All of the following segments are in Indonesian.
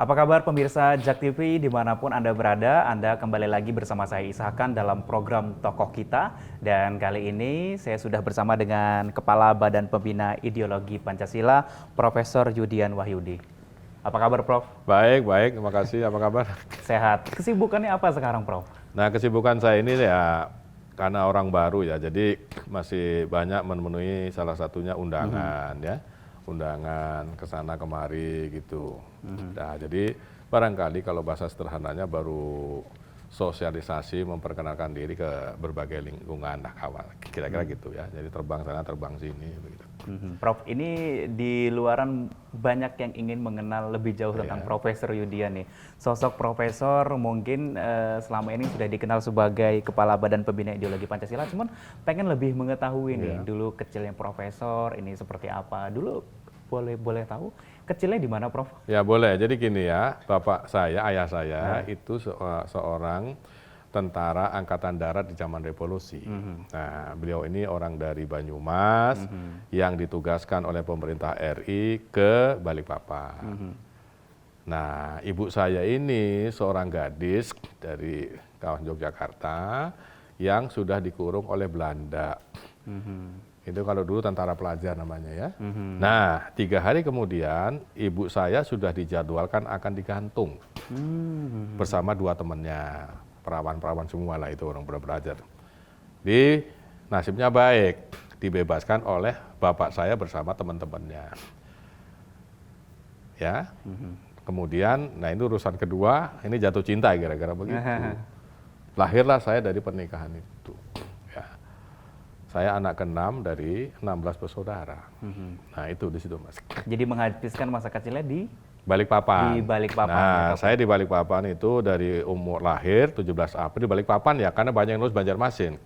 Apa kabar pemirsa JAK TV dimanapun Anda berada, Anda kembali lagi bersama saya Ishakan dalam program Tokoh Kita. Dan kali ini saya sudah bersama dengan Kepala Badan Pembina Ideologi Pancasila, Profesor Yudian Wahyudi. Apa kabar Prof? Baik, terima kasih. Apa kabar? Sehat. Kesibukannya apa sekarang Prof? Nah, kesibukan saya ini ya karena orang baru ya, jadi masih banyak memenuhi salah satunya undangan ya. Undangan ke sana kemari gitu. Nah, jadi barangkali kalau bahasa sederhananya baru sosialisasi, memperkenalkan diri ke berbagai lingkungan kawan, kira-kira gitu ya. Jadi terbang sana, terbang sini begitu. Prof, ini di luaran banyak yang ingin mengenal lebih jauh tentang Profesor Yudian nih. Sosok profesor mungkin selama ini sudah dikenal sebagai Kepala Badan Pembina Ideologi Pancasila, cuman pengen lebih mengetahui nih, dulu kecilnya profesor ini seperti apa. Dulu boleh tahu kecilnya di mana Prof? Ya boleh, jadi gini ya, bapak saya, ayah saya itu seorang tentara angkatan darat di zaman revolusi. Nah, beliau ini orang dari Banyumas yang ditugaskan oleh pemerintah RI ke Balikpapan. Nah, ibu saya ini seorang gadis dari kawasan Yogyakarta yang sudah dikurung oleh Belanda. Itu kalau dulu tentara pelajar namanya ya. Nah, 3 hari kemudian ibu saya sudah dijadwalkan akan digantung bersama 2 temannya. Perawan-perawan semua lah itu orang belajar. Nasibnya baik, dibebaskan oleh bapak saya bersama teman-temannya. Ya, kemudian, nah itu urusan kedua, ini jatuh cinta kira-kira begitu. Lahirlah saya dari pernikahan itu. Ya. Saya anak ke-6 dari 16 bersaudara. Nah itu di situ Mas. Jadi menghabiskan masa kecilnya di Balikpapan. Di Balikpapan. Nah, saya di Balikpapan itu dari umur lahir 17 April di Balikpapan ya, karena banyak yang lulus Banjarmasin.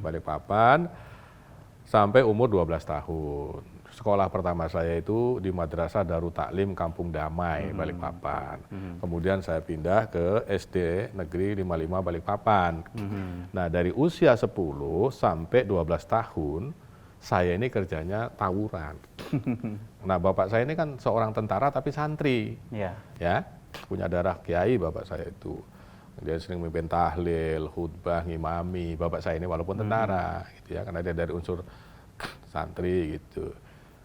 Balikpapan sampai umur 12 tahun. Sekolah pertama saya itu di Madrasah Darut Taklim Kampung Damai, Balikpapan. Kemudian saya pindah ke SD Negeri 55 Balikpapan. Nah, dari usia 10 sampai 12 tahun, saya ini kerjanya tawuran. Nah, bapak saya ini kan seorang tentara tapi santri. Ya, punya darah kiai bapak saya itu. Dia sering memimpin tahlil, khutbah, ngimami. Bapak saya ini walaupun tentara gitu ya, karena dia dari unsur santri gitu.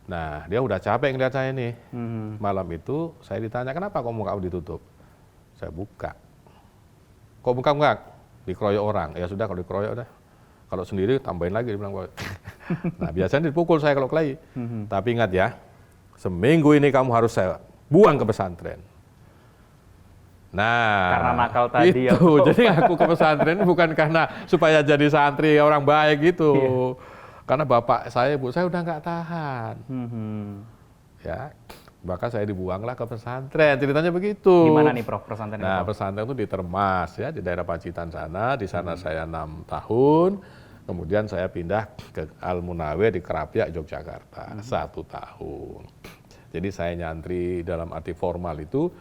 Nah, dia udah capek ngeliat saya nih. Malam itu saya ditanya, "Kenapa kok muka kamu ditutup?" Saya buka. "Kok buka enggak?" "Dikeroyok orang." "Ya sudah kalau dikeroyok udah. Kalau sendiri tambahin lagi," dia bilang. Nah, biasanya dipukul saya kalau kelahi. Tapi ingat ya, seminggu ini kamu harus saya buang ke pesantren. Nah, karena nakal tadi itu. Jadi aku ke pesantren bukan karena supaya jadi santri orang baik gitu. Karena bapak saya, ibu saya udah nggak tahan. Ya, maka saya dibuanglah ke pesantren. Ceritanya begitu. Di mana nih Prof pesantren? Nah, pesantren itu di Termas ya, di daerah Pacitan sana. Di sana saya 6 tahun. Kemudian saya pindah ke Al-Munawir di Kerapiak, Yogyakarta, 1 tahun. Jadi saya nyantri dalam arti formal itu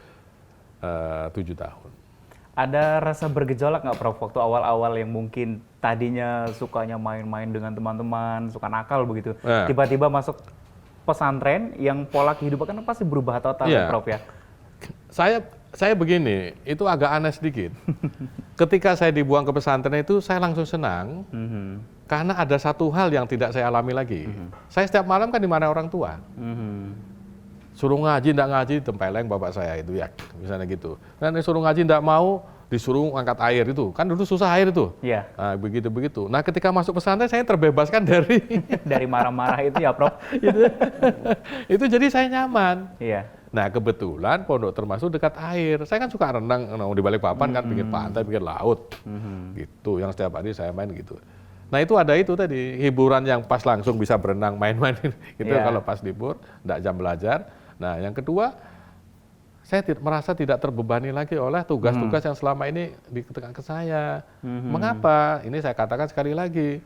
7 tahun. Ada rasa bergejolak nggak Prof waktu awal-awal yang mungkin tadinya sukanya main-main dengan teman-teman, suka nakal begitu, tiba-tiba masuk pesantren yang pola kehidupan kan pasti berubah total ya Prof ya? Saya begini, itu agak aneh sedikit. Ketika saya dibuang ke pesantren itu saya langsung senang, karena ada satu hal yang tidak saya alami lagi. Saya setiap malam kan dimarahi orang tua. Suruh ngaji, enggak ngaji, tempeleng bapak saya itu ya, misalnya gitu. Dan suruh ngaji enggak mau, disuruh angkat air itu. Kan dulu susah air itu. Iya. Nah, begitu-begitu. Nah, ketika masuk pesantren saya terbebaskan dari dari marah-marah itu ya, Prof. Itu jadi saya nyaman. Iya. Nah, kebetulan pondok termasuk dekat air. Saya kan suka renang di Balikpapan kan, pinggir pantai, pinggir laut. Gitu, yang setiap hari saya main gitu. Nah, itu ada itu tadi, hiburan yang pas langsung bisa berenang, main-main gitu kalau pas libur, enggak jam belajar. Nah, yang kedua, saya merasa tidak terbebani lagi oleh tugas-tugas yang selama ini diketekan ke saya. Mengapa? Ini saya katakan sekali lagi.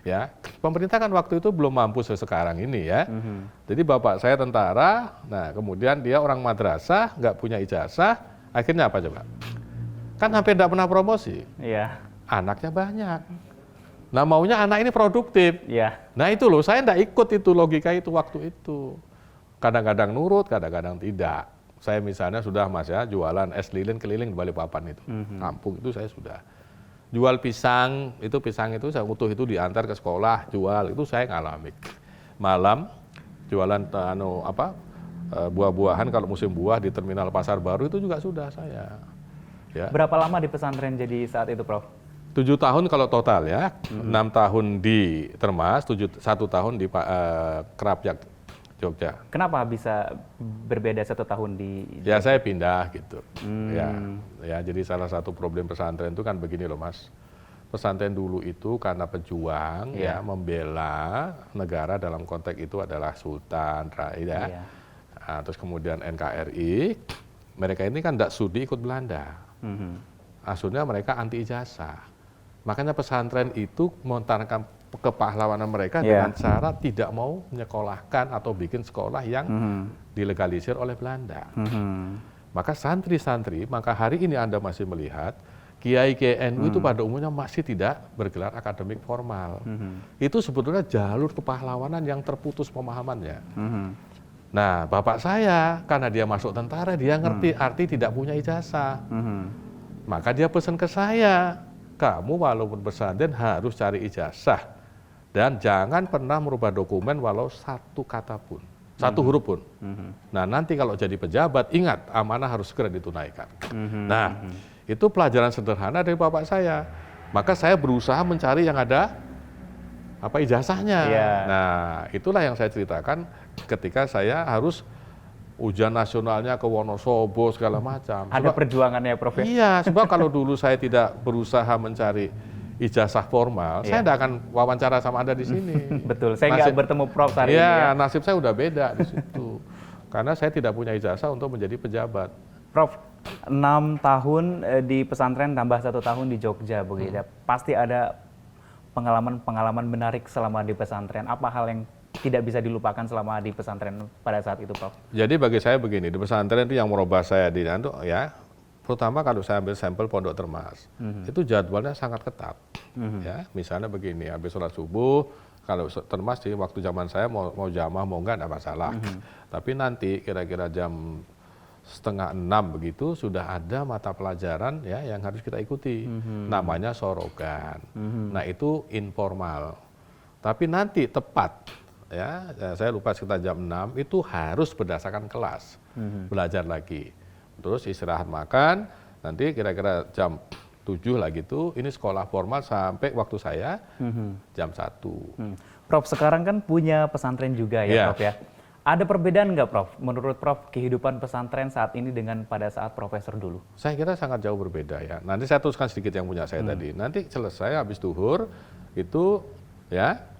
Ya, pemerintah kan waktu itu belum mampu sekarang ini ya. Jadi bapak saya tentara, nah kemudian dia orang madrasah, nggak punya ijazah, akhirnya apa coba? Kan hampir nggak pernah promosi. Iya. Anaknya banyak. Nah maunya anak ini produktif. Iya. Nah itu loh, saya nggak ikut itu logika itu waktu itu. Kadang-kadang nurut, kadang-kadang tidak. Saya misalnya sudah Mas ya jualan es lilin keliling di Balikpapan itu. Kampung itu saya sudah. Jual pisang itu saya utuh itu diantar ke sekolah, jual itu saya ngalami. Malam jualan buah-buahan kalau musim buah di terminal Pasar Baru itu juga sudah saya. Ya. Berapa lama di pesantren jadi saat itu, Prof? 7 tahun kalau total ya, 6 tahun di Termas, 1 tahun di Kerapjak, Jogja. Kenapa bisa berbeda 1 tahun di? Ya saya pindah gitu. Ya, jadi salah satu problem pesantren itu kan begini loh Mas. Pesantren dulu itu karena pejuang ya membela negara dalam konteks itu adalah Sultan, Rakyat, terus kemudian NKRI. Mereka ini kan tidak sudi ikut Belanda. Asalnya mereka anti ijazah. Makanya pesantren itu mentanamkan kepahlawanan mereka dengan cara tidak mau menyekolahkan atau bikin sekolah yang dilegalisir oleh Belanda. Maka santri-santri, maka hari ini Anda masih melihat Kiai-Kiai NU itu pada umumnya masih tidak bergelar akademik formal. Itu sebetulnya jalur kepahlawanan yang terputus pemahamannya. Nah, bapak saya karena dia masuk tentara, dia ngerti arti tidak punya ijazah. Maka dia pesan ke saya, kamu walaupun pesantren harus cari ijazah dan jangan pernah merubah dokumen walau 1 kata pun, 1 huruf pun. Nah, nanti kalau jadi pejabat ingat amanah harus segera ditunaikan. Nah, itu pelajaran sederhana dari bapak saya. Maka saya berusaha mencari yang ada ijazahnya. Nah, itulah yang saya ceritakan ketika saya harus ujian nasionalnya ke Wonosobo segala macam. Ada perjuangannya, Prof. Iya, sebab kalau dulu saya tidak berusaha mencari ijazah formal, saya tidak akan wawancara sama Anda di sini. Betul, saya nggak bertemu Prof hari ini. Iya, nasib saya udah beda di situ. Karena saya tidak punya ijazah untuk menjadi pejabat. Prof, 6 tahun di pesantren tambah 1 tahun di Jogja begitu. Pasti ada pengalaman-pengalaman menarik selama di pesantren. Apa hal yang tidak bisa dilupakan selama di pesantren pada saat itu, Prof? Jadi bagi saya begini, di pesantren itu yang merubah saya pertama kalau saya ambil sampel Pondok Termas, itu jadwalnya sangat ketat. Ya, misalnya begini, habis sholat subuh, kalau Termas di waktu zaman saya mau jamaah mau enggak masalah. Tapi nanti kira-kira jam 5:30 begitu sudah ada mata pelajaran ya yang harus kita ikuti. Namanya sorogan. Nah, itu informal. Tapi nanti tepat ya, saya lupa sekitar jam 6 itu harus berdasarkan kelas. Belajar lagi. Terus istirahat makan, nanti kira-kira jam 7 lah gitu, ini sekolah formal sampai waktu saya jam 1. Prof, sekarang kan punya pesantren juga ya, Prof ya. Ada perbedaan nggak, Prof? Menurut Prof, kehidupan pesantren saat ini dengan pada saat profesor dulu? Saya kira sangat jauh berbeda ya. Nanti saya teruskan sedikit yang punya saya tadi. Nanti selesai habis duhur itu ya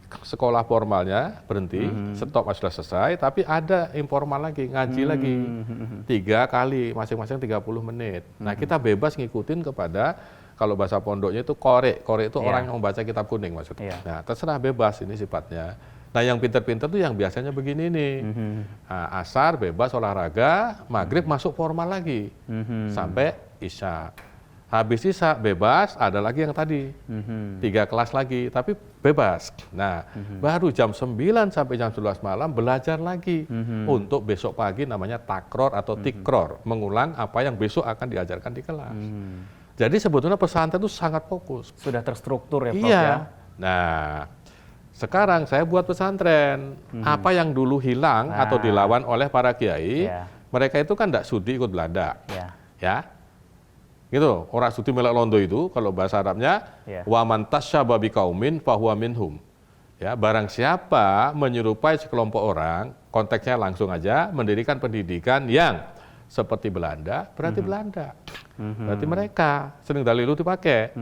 sekolah formalnya berhenti, stop sudah selesai, tapi ada informal lagi, ngaji lagi 3 kali, masing-masing 30 menit. Nah, kita bebas ngikutin kepada, kalau bahasa pondoknya itu korek itu orang yang membaca kitab kuning maksudnya. Nah, terserah bebas ini sifatnya. Nah, yang pinter-pinter tuh yang biasanya begini nih, nah, asar bebas olahraga, maghrib masuk formal lagi, sampai isya. Habis isya bebas, ada lagi yang tadi, 3 kelas lagi, tapi bebas. Nah, baru jam 9 sampai jam 11 malam belajar lagi untuk besok pagi namanya takror atau tikror, mengulang apa yang besok akan diajarkan di kelas. Jadi sebetulnya pesantren itu sangat fokus. Sudah terstruktur ya, Prof iya. ya? Nah, sekarang saya buat pesantren. Apa yang dulu hilang atau dilawan oleh para kiai, mereka itu kan tidak sudi ikut Belanda. Ya. Gitu, orang sudi melak londo itu kalau bahasa Arabnya wa man tasyaba biqaumin fahuwa minhum. Ya, barang siapa menyerupai sekelompok orang, konteksnya langsung aja mendirikan pendidikan yang seperti Belanda, berarti Belanda. Berarti mereka sering dalil itu dipakai.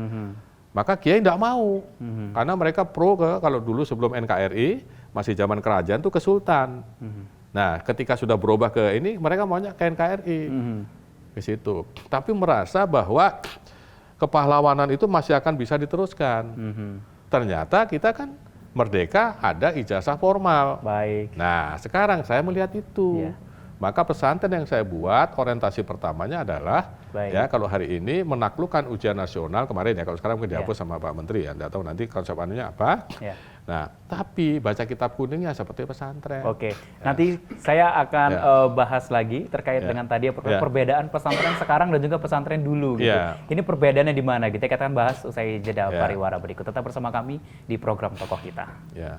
Maka kiai tidak mau. Karena mereka pro kalau dulu sebelum NKRI, masih zaman kerajaan tuh ke sultan. Nah, ketika sudah berubah ke ini, mereka maunya ke NKRI. Ke situ. Tapi merasa bahwa kepahlawanan itu masih akan bisa diteruskan. Ternyata kita kan merdeka ada ijazah formal. Baik. Nah, sekarang saya melihat itu. Maka pesantren yang saya buat orientasi pertamanya adalah Baik. ya kalau hari ini menaklukkan ujian nasional kemarin ya, kalau sekarang mungkin dihapus sama Pak Menteri ya, nggak tahu nanti konsep anunya apa. Ya. Nah, tapi baca kitab kuningnya seperti pesantren. Oke, nanti saya akan bahas lagi terkait dengan tadi perbedaan pesantren sekarang dan juga pesantren dulu gitu. Ini perbedaannya di mana gitu? Kita akan bahas usai jeda pariwara berikut. Tetap bersama kami di program Tokoh Kita. Ya.